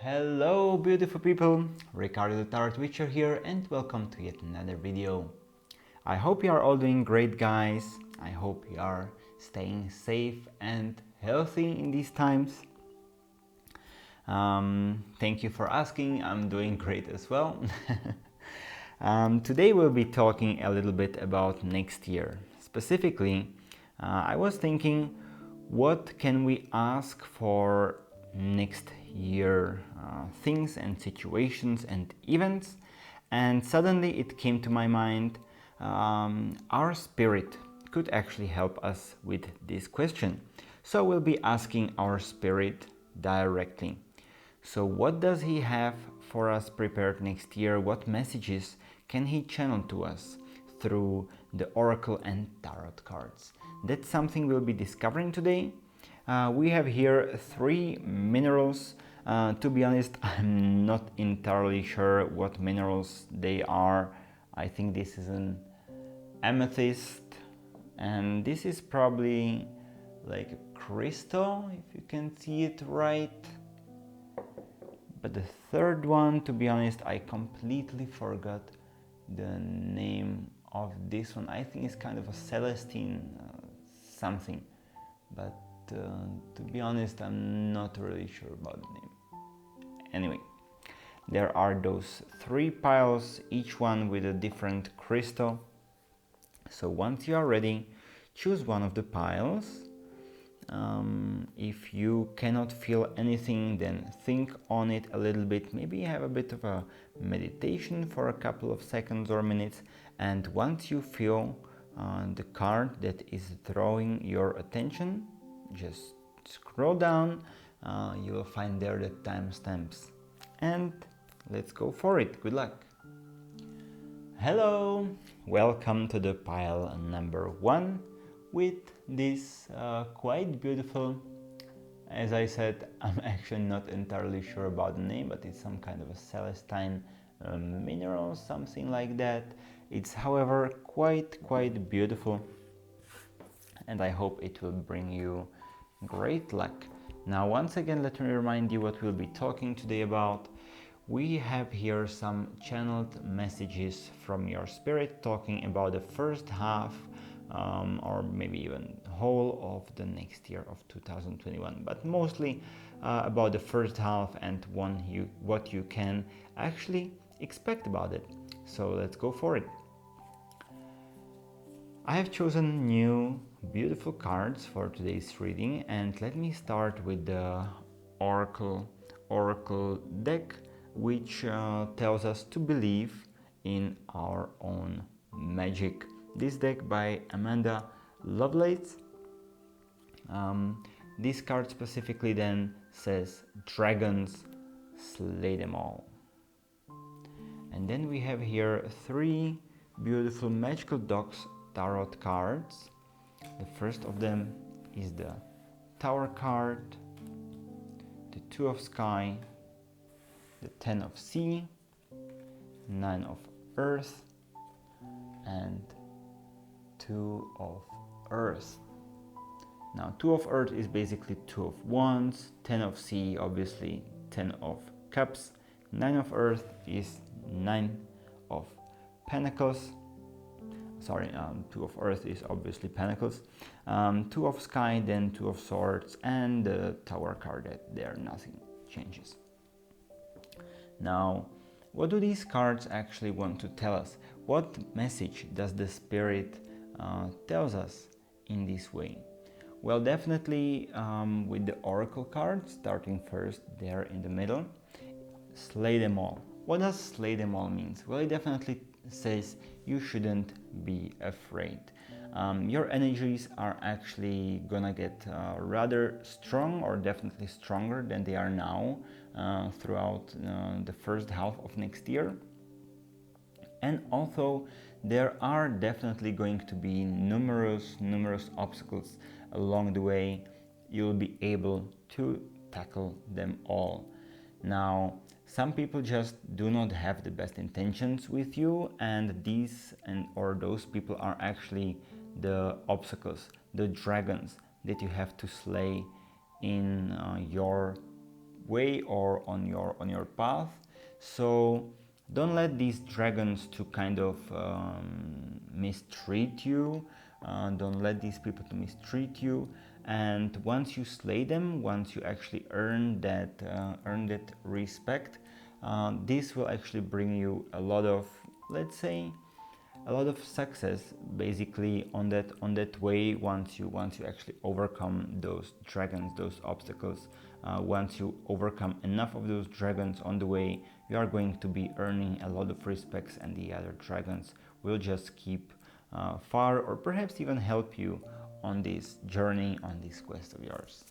Hello beautiful people, Ricardo the Tarot Witcher here and welcome to yet another video. I hope you are all doing great guys. I hope you are staying safe and healthy in these times. Thank you for asking, I'm doing great as well. Today we'll be talking a little bit about next year. Specifically, I was thinking, what can we ask for next year? Things and situations and events. And suddenly it came to my mind, our spirit could actually help us with this question. So we'll be asking our spirit directly. So what does he have for us prepared next year? What messages can he channel to us through the oracle and tarot cards? That's something we'll be discovering today. We have here three minerals. To be honest, I'm not entirely sure what minerals they are. I think this is an amethyst, and this is probably like a crystal, if you can see it right. But the third one, to be honest, I completely forgot the name of this one. I think it's kind of a celestine something, but to be honest, I'm not really sure about the name. Anyway, there are those three piles, each one with a different crystal. So once you are ready, choose one of the piles. If you cannot feel anything, then think on it a little bit. Maybe have a bit of a meditation for a couple of seconds or minutes. And once you feel the card that is drawing your attention, just scroll down. You will find there the timestamps. And let's go for it. Good luck. Hello, welcome to the pile number 1 with this quite beautiful, as I said, I'm actually not entirely sure about the name, but it's some kind of a celestine mineral, something like that. It's however quite beautiful, and I hope it will bring you great luck. Now once again, let me remind you what we'll be talking today about. We have here some channeled messages from your spirit talking about the first half or maybe even whole of the next year of 2021, but mostly about the first half and what you can actually expect about it. So let's go for it. I have chosen new beautiful cards for today's reading, and let me start with the oracle deck, which tells us to believe in our own magic. This deck by Amanda Lovelace. This card specifically then says, dragons, slay them all. And then we have here three beautiful magical dogs tarot cards. The first of them is the Tower card, the Two of Sky, the Ten of Sea, Nine of Earth, and Two of Earth. Now, Two of Earth is basically Two of Wands, Ten of Sea, obviously Ten of Cups, Nine of Earth is Nine of Pentacles. Two of Earth is obviously Pentacles, Two of Sky, then Two of Swords, and the Tower card that there nothing changes. Now, what do these cards actually want to tell us? What message does the Spirit tells us in this way? Well, definitely with the Oracle card, starting first there in the middle, slay them all. What does slay them all means? Well, it definitely says you shouldn't be afraid. Your energies are actually gonna get rather strong, or definitely stronger than they are now throughout the first half of next year. And also there are definitely going to be numerous obstacles along the way. You'll be able to tackle them all. Now, some people just do not have the best intentions with you, and these or those people are actually the obstacles, the dragons that you have to slay in your way or on your path. So don't let these dragons to kind of mistreat you. Don't let these people to mistreat you. And once you slay them, once you actually earn that respect, this will actually bring you a lot of, let's say, a lot of success basically on that way. Once you actually overcome those dragons, those obstacles, once you overcome enough of those dragons on the way, you are going to be earning a lot of respects, and the other dragons will just keep far, or perhaps even help you on this journey, on this quest of yours.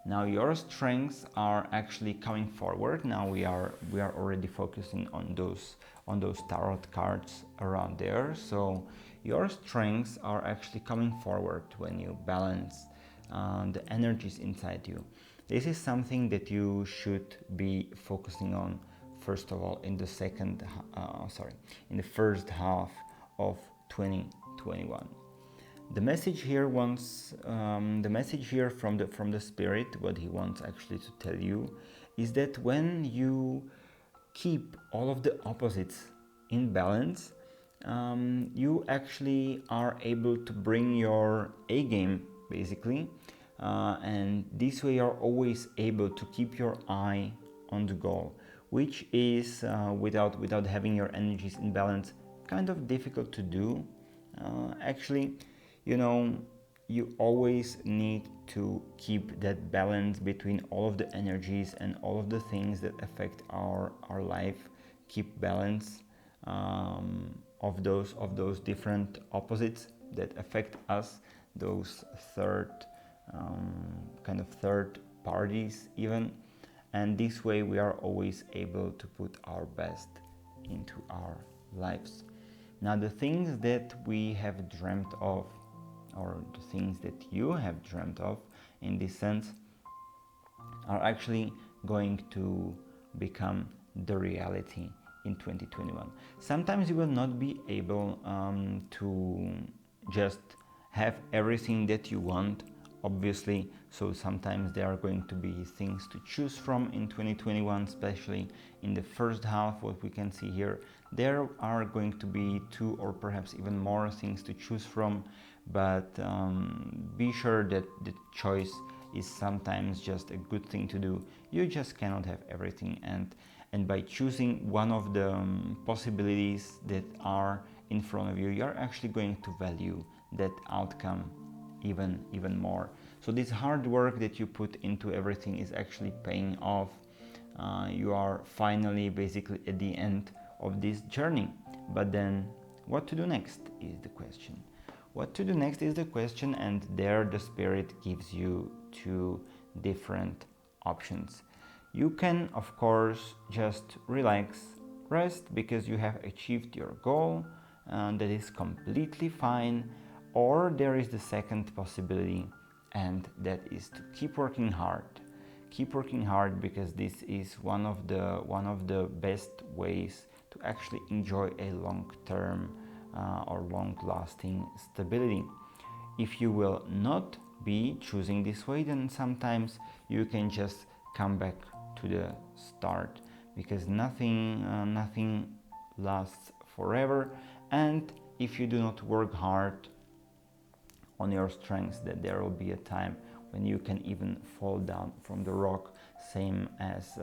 Now your strengths are actually coming forward. Now we are already focusing on those tarot cards around there. So your strengths are actually coming forward when you balance the energies inside you. This is something that you should be focusing on first of all in the first half of 2021. The message here from the spirit, what he wants actually to tell you, is that when you keep all of the opposites in balance, you actually are able to bring your A game basically, and this way you're always able to keep your eye on the goal, which is without having your energies in balance kind of difficult to do. Actually, you always need to keep that balance between all of the energies and all of the things that affect our life. Keep balance of those different opposites that affect us, those third parties even, and this way we are always able to put our best into our lives. Now the things that we have dreamt of, or the things that you have dreamt of in this sense, are actually going to become the reality in 2021. Sometimes you will not be able to just have everything that you want, obviously, so sometimes there are going to be things to choose from in 2021, especially in the first half. What we can see here, there are going to be 2 or perhaps even more things to choose from, but be sure that the choice is sometimes just a good thing to do. You just cannot have everything, and by choosing one of the possibilities that are in front of you, you're actually going to value that outcome even more. So this hard work that you put into everything is actually paying off. You are finally basically at the end of this journey. But then what to do next is the question. What to do next is the question, and there the spirit gives you 2 different options. You can, of course, just relax, rest, because you have achieved your goal, and that is completely fine. Or there is the second possibility, and that is to keep working hard. Keep working hard, because this is one of the best ways to actually enjoy a long-term or long-lasting stability. If you will not be choosing this way, then sometimes you can just come back to the start, because nothing lasts forever, and if you do not work hard on your strengths, that there will be a time when you can even fall down from the rock, same as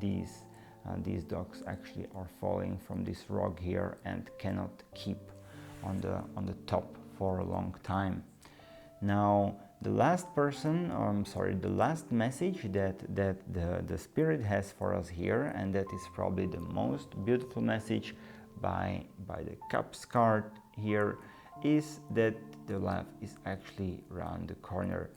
these dogs actually are falling from this rock here and cannot keep on the top for a long time. Now the last message that the spirit has for us here, and that is probably the most beautiful message by the Cups card here, is that the love is actually around the corner.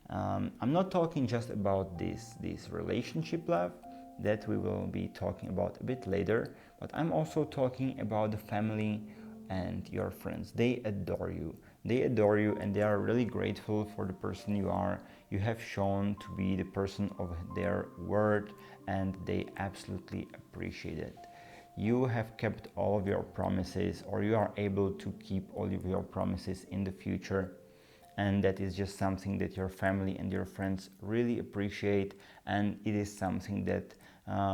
I'm not talking just about this relationship love that we will be talking about a bit later, but I'm also talking about the family and your friends. They adore you, and they are really grateful for the person you are. You have shown to be the person of their word, and they absolutely appreciate it. You have kept all of your promises, or you are able to keep all of your promises in the future, and that is just something that your family and your friends really appreciate, and it is something that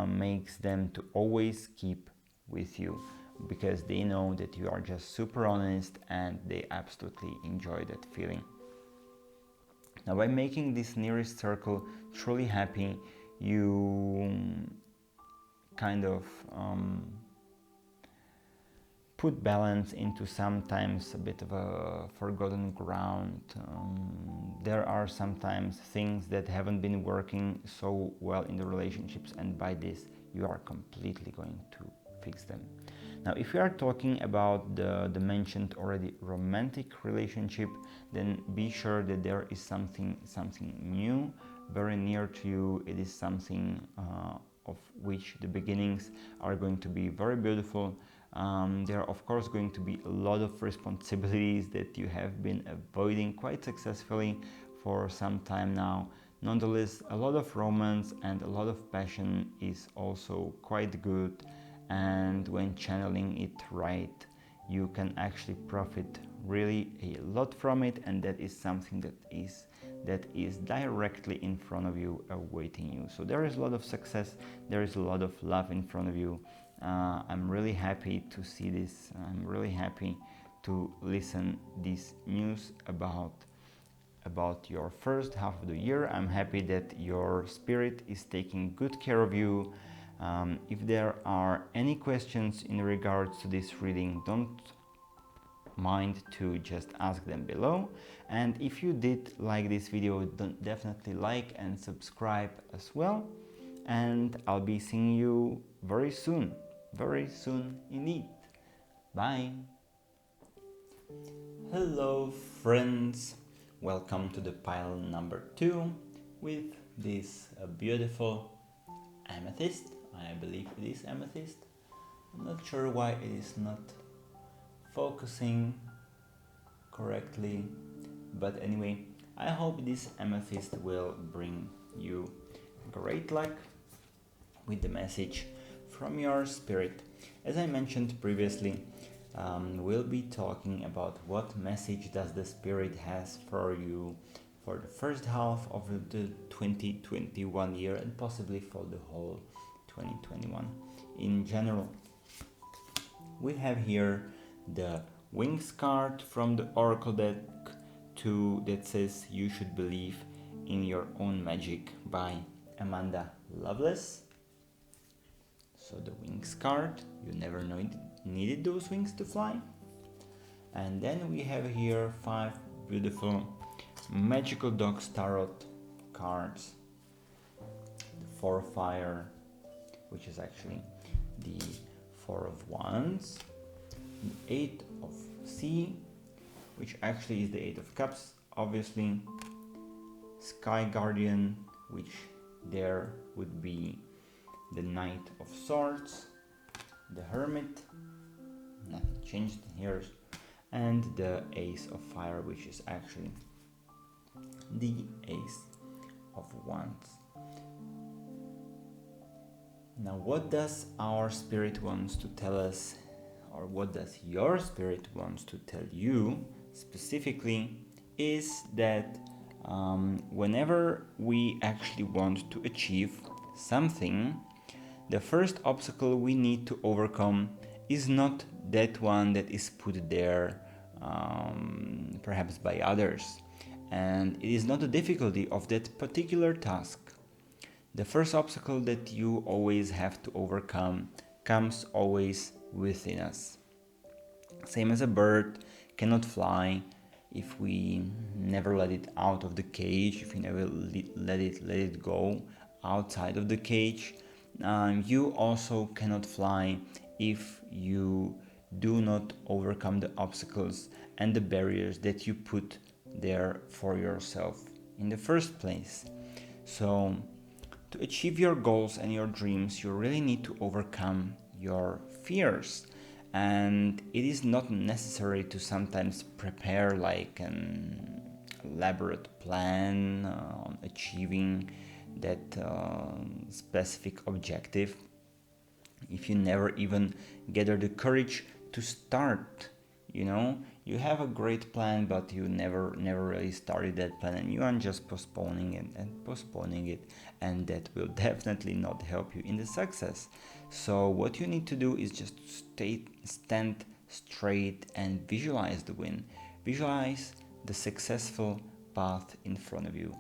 makes them to always keep with you, because they know that you are just super honest and they absolutely enjoy that feeling. Now, by making this nearest circle truly happy, you kind of put balance into sometimes a bit of a forgotten ground. There are sometimes things that haven't been working so well in the relationships, and by this you are completely going to fix them. Now, if we are talking about the mentioned already romantic relationship, then be sure that there is something new, very near to you. It is something of which the beginnings are going to be very beautiful. There are of course going to be a lot of responsibilities that you have been avoiding quite successfully for some time now. Nonetheless, a lot of romance and a lot of passion is also quite good, and when channeling it right, you can actually profit really a lot from it, and that is something that is directly in front of you, awaiting you. So there is a lot of success, there is a lot of love in front of you. I'm really happy to see this. I'm really happy to listen this news about your first half of the year. I'm happy that your spirit is taking good care of you. If there are any questions in regards to this reading, don't mind to just ask them below. And if you did like this video, don't definitely like and subscribe as well. And I'll be seeing you very soon indeed. Bye. Hello friends, welcome to the pile number 2 with this beautiful amethyst. I believe it is amethyst. I'm not sure why it is not focusing correctly, but anyway, I hope this amethyst will bring you great luck with the message from your spirit. As I mentioned previously, we'll be talking about what message does the spirit has for you for the first half of the 2021 year, and possibly for the whole 2021 in general. We have here the Wings card from the Oracle deck that says You Should Believe in Your Own Magic by Amanda Loveless. So the Wings card, you never needed those wings to fly. And then we have here 5 beautiful Magical Dogs Tarot cards. The 4 of Fire, which is actually the 4 of Wands. The 8 of Sea, which actually is the 8 of Cups, obviously. Sky Guardian, which there would be the Knight of Swords, the Hermit, nothing changed here, and the Ace of Fire, which is actually the Ace of Wands. Now, what does our spirit wants to tell us, or what does your spirit wants to tell you specifically, is that whenever we actually want to achieve something, the first obstacle we need to overcome is not that one that is put there perhaps by others, and it is not the difficulty of that particular task. The first obstacle that you always have to overcome comes always within us. Same as a bird cannot fly if we never let it out of the cage, if we never let it go outside of the cage. You also cannot fly if you do not overcome the obstacles and the barriers that you put there for yourself in the first place. So, to achieve your goals and your dreams, you really need to overcome your fears. And it is not necessary to sometimes prepare like an elaborate plan on achieving that specific objective if you never even gather the courage to start. you have a great plan, but you never really started that plan, and you are just postponing it and postponing it, and that will definitely not help you in the success. So what you need to do is just stand straight and visualize the win. Visualize the successful path in front of you,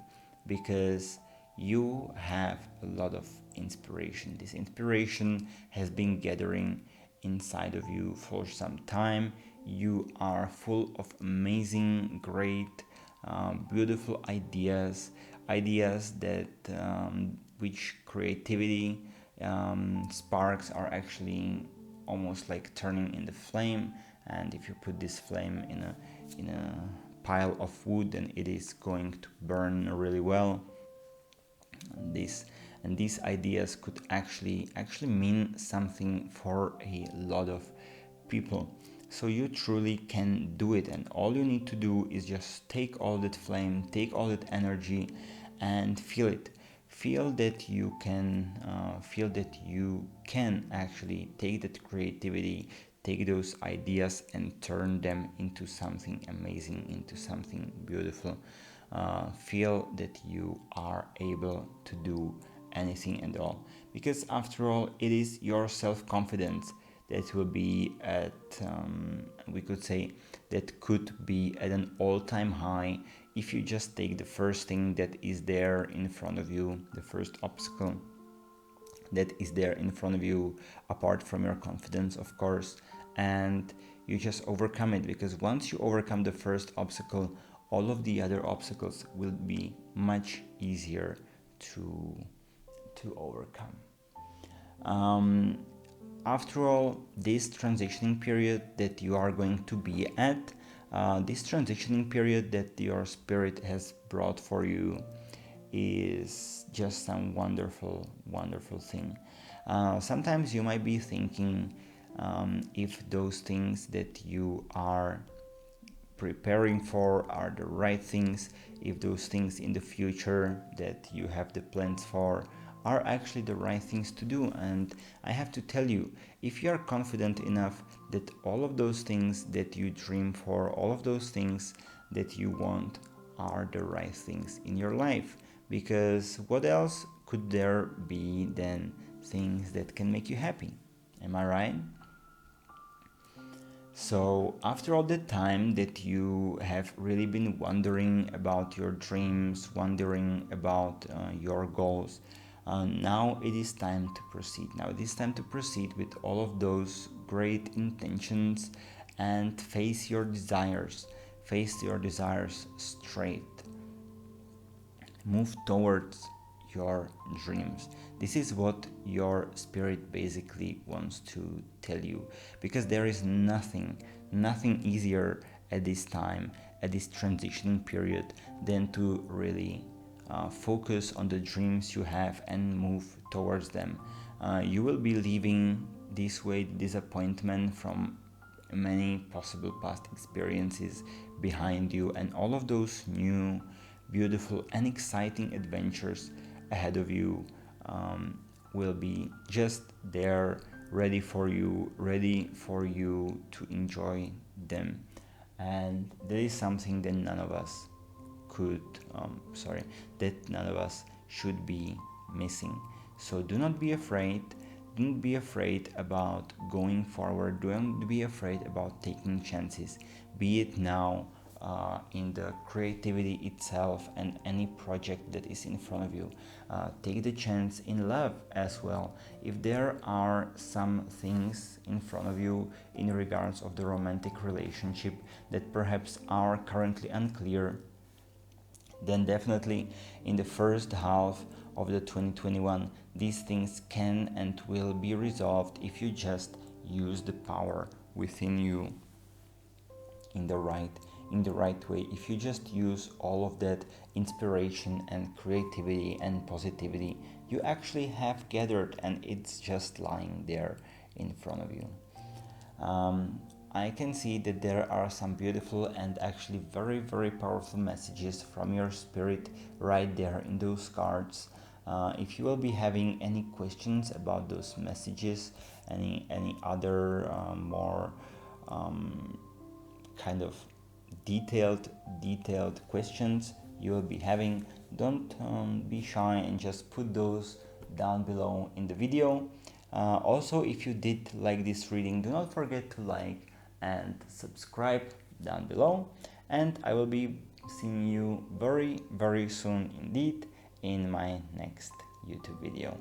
because you have a lot of inspiration. This inspiration has been gathering inside of you for some time. You are full of amazing, great, beautiful ideas that which creativity sparks are actually almost like turning in the flame. And if you put this flame in a pile of wood, then it is going to burn really well. And these ideas could actually mean something for a lot of people. So you truly can do it, and all you need to do is just take all that flame, take all that energy, and feel it. Feel that you can actually take that creativity, take those ideas, and turn them into something amazing, into something beautiful. Feel that you are able to do anything and all, because after all, it is your self-confidence that will be at, we could say, that could be at an all-time high if you just take the first thing that is there in front of you, the first obstacle that is there in front of you, apart from your confidence, of course, and you just overcome it. Because once you overcome the first obstacle, all of the other obstacles will be much easier to overcome. After all, this transitioning period that you are going to be at, this transitioning period that your spirit has brought for you, is just some wonderful, wonderful thing. Sometimes you might be thinking, if those things that you are preparing for are the right things, if those things in the future that you have the plans for are actually the right things to do. And I have to tell you, if you are confident enough that all of those things that you dream for, all of those things that you want, are the right things in your life, because what else could there be than things that can make you happy? Am I right? So after all the time that you have really been wondering about your dreams, wondering about your goals, now it is time to proceed. Now it is time to proceed with all of those great intentions and face your desires. Face your desires straight. Move towards your dreams. This is what your spirit basically wants to tell you, because there is nothing easier at this time, at this transitioning period, than to really focus on the dreams you have and move towards them. You will be leaving this way disappointment from many possible past experiences behind you, and all of those new, beautiful, and exciting adventures ahead of you will be just there, ready for you to enjoy them. And that is something that none of us could that none of us should be missing. So do not be afraid. Don't be afraid about going forward. Don't be afraid about taking chances, be it now in the creativity itself and any project that is in front of you. Take the chance in love as well. If there are some things in front of you in regards of the romantic relationship that perhaps are currently unclear, then definitely in the first half of the 2021 these things can and will be resolved if you just use the power within you in the right way. If you just use all of that inspiration and creativity and positivity you actually have gathered, and it's just lying there in front of you. I can see that there are some beautiful and actually very, very powerful messages from your spirit right there in those cards. If you will be having any questions about those messages, any other more kind of detailed questions you will be having, don't be shy and just put those down below in the video. Also, if you did like this reading, do not forget to like and subscribe down below, and I will be seeing you very soon indeed in my next YouTube video.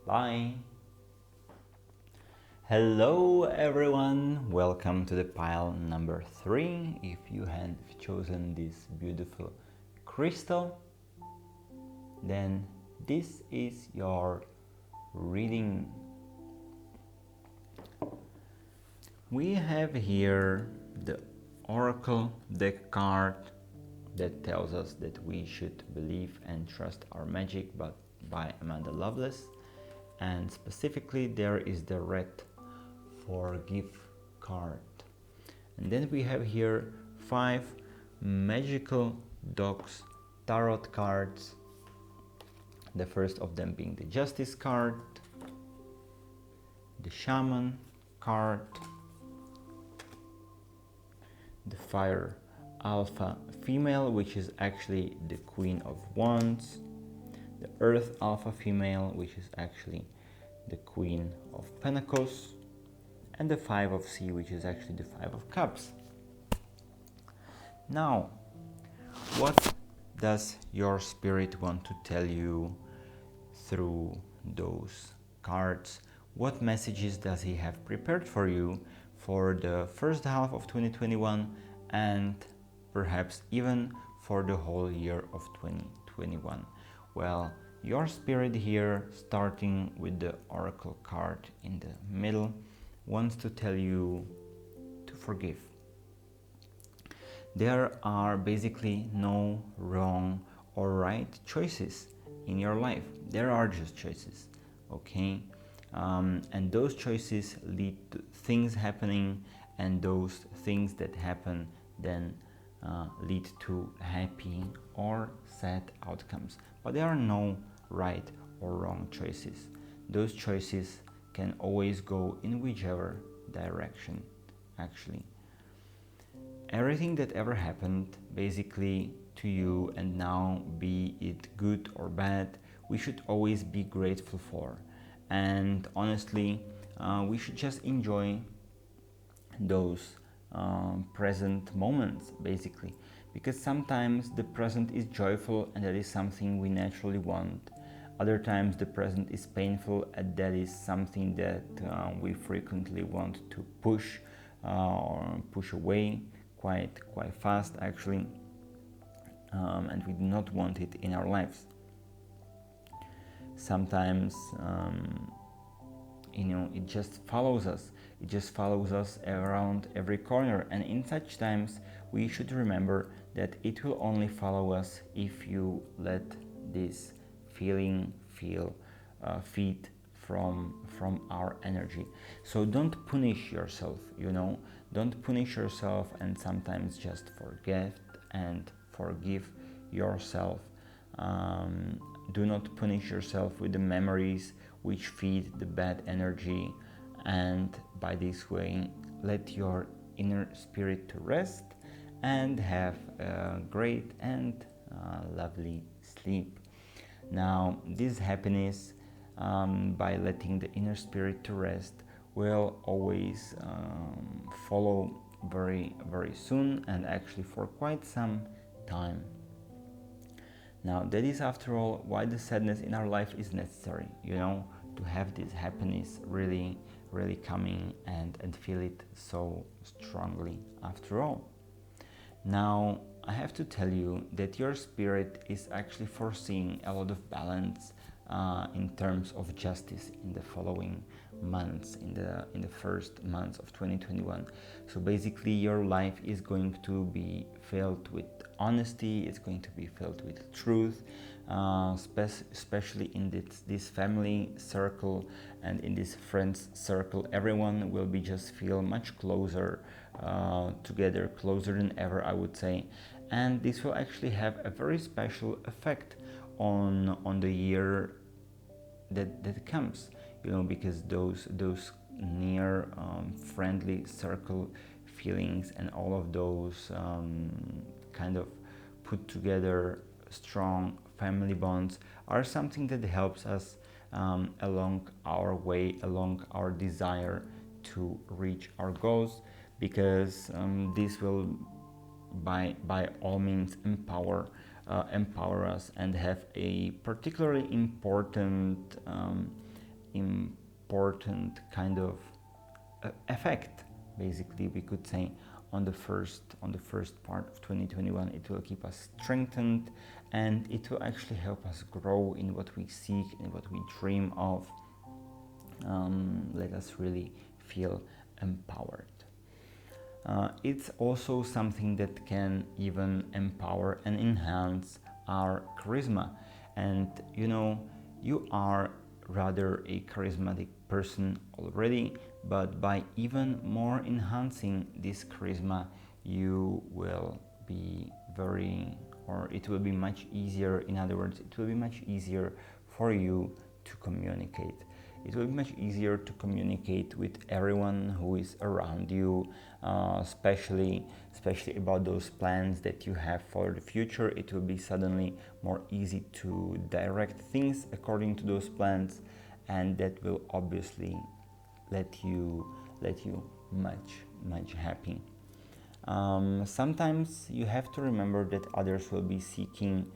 Bye. Hello everyone, welcome to the pile number 3. If you have chosen this beautiful crystal, then this is your reading. We have here the Oracle deck card that tells us that we should believe and trust our magic, but by Amanda Lovelace. And specifically there is the red forgive card. And then we have here 5 magical dogs tarot cards. The first of them being the Justice card, the Shaman card, the Fire Alpha Female, which is actually the Queen of Wands, the Earth Alpha Female, which is actually the Queen of Pentacles, and the 5 of Sea, which is actually the 5 of Cups. Now, what does your spirit want to tell you through those cards? What messages does he have prepared for you for the first half of 2021 and perhaps even for the whole year of 2021? Well, your spirit here, starting with the Oracle card in the middle, wants to tell you to forgive. There are basically no wrong or right choices in your life. There are just choices, okay? And those choices lead to things happening, and those things that happen then lead to happy or sad outcomes. But there are no right or wrong choices. Those choices can always go in whichever direction, actually. Everything that ever happened basically to you, and now be it good or bad, we should always be grateful for. And honestly, we should just enjoy those present moments, basically, because sometimes the present is joyful and that is something we naturally want. Other times the present is painful and that is something that we frequently want to push or push away quite fast, actually, and we do not want it in our lives. Sometimes it just follows us. It just follows us around every corner, and in such times we should remember that it will only follow us if you let this feeling feed from our energy. So don't punish yourself, don't punish yourself, and sometimes just forget and forgive yourself. Do not punish yourself with the memories which feed the bad energy, and by this way let your inner spirit to rest and have a great and lovely sleep. Now, this happiness, by letting the inner spirit to rest, will always follow very soon, and actually for quite some time. Now, that is after all why the sadness in our life is necessary, to have this happiness really coming and feel it so strongly after all. Now, I have to tell you that your spirit is actually foreseeing a lot of balance in terms of justice in the following months, in the first months of 2021. So basically your life is going to be filled with honesty, it's going to be filled with truth, especially in this family circle and in this friends circle. Everyone will be just feel much closer together, closer than ever, I would say. And this will actually have a very special effect on the year that comes, because those near friendly circle feelings and all of those kind of put together strong family bonds are something that helps us along our way, along our desire to reach our goals, because this will by all means empower us and have a particularly important kind of effect, basically we could say, on the first part of 2021. It will keep us strengthened, and it will actually help us grow in what we seek and what we dream of. Let us really feel empowered. It's also something that can even empower and enhance our charisma. And you are rather a charismatic person already, but by even more enhancing this charisma, you will be it will be much easier. In other words, it will be much easier for you to communicate. It will be much easier to communicate with everyone who is around you, especially about those plans that you have for the future. It will be suddenly more easy to direct things according to those plans, and that will obviously let you much happy. Sometimes you have to remember that others will be seeking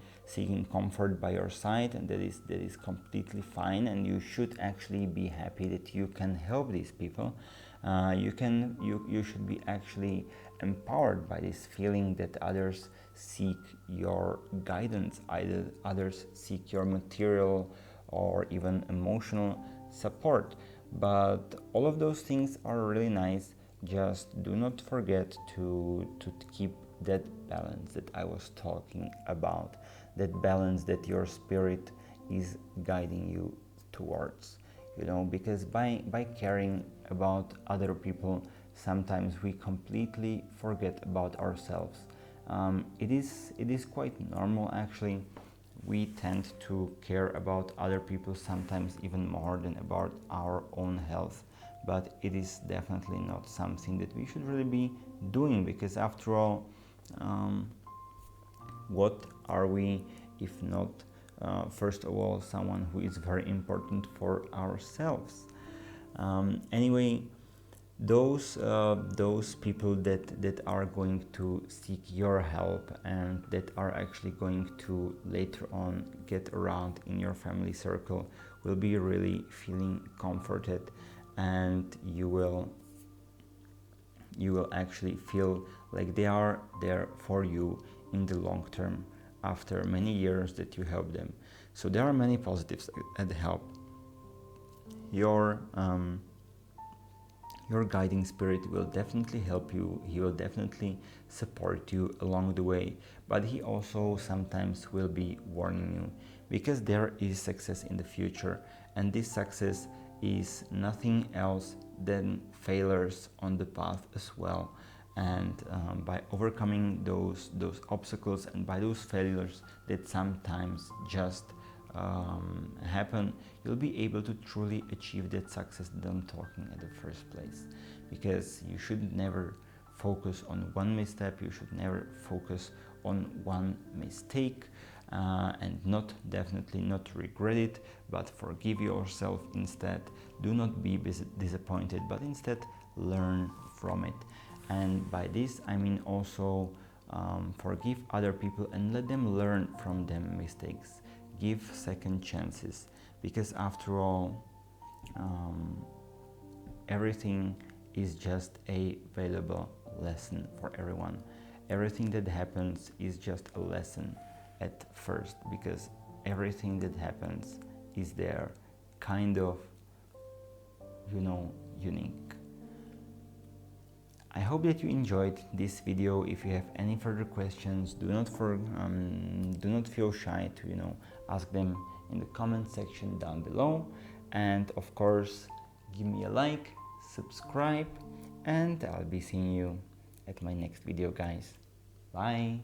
comfort by your side, and that is completely fine, and you should actually be happy that you can help these people. You should be actually empowered by this feeling that others seek your guidance, either others seek your material or even emotional support. But all of those things are really nice. Just do not forget to keep that balance that I was talking about, that balance that your spirit is guiding you towards, because by caring about other people, sometimes we completely forget about ourselves. It is quite normal, actually. We tend to care about other people sometimes even more than about our own health, but it is definitely not something that we should really be doing, because after all, what are we if not first of all someone who is very important for ourselves? Anyway, those people that are going to seek your help and that are actually going to later on get around in your family circle will be really feeling comforted, and you will actually feel like they are there for you in the long term after many years that you help them. So there are many positives at help. Your guiding spirit will definitely help you. He will definitely support you along the way, but he also sometimes will be warning you, because there is success in the future, and this success is nothing else than failures on the path as well. And by overcoming those obstacles and by those failures that sometimes just happen, you'll be able to truly achieve that success that I'm talking at the first place. Because you should never focus on one misstep, you should never focus on one mistake, and definitely not regret it, but forgive yourself instead. Do not be disappointed, but instead learn from it. And by this I mean also forgive other people and let them learn from their mistakes. Give second chances, because after all, everything is just a valuable lesson for everyone. Everything that happens is just a lesson at first, because everything that happens is there kind of unique. I hope that you enjoyed this video. If you have any further questions, do not feel shy to ask them in the comment section down below. And of course, give me a like, subscribe, and I'll be seeing you at my next video, guys. Bye.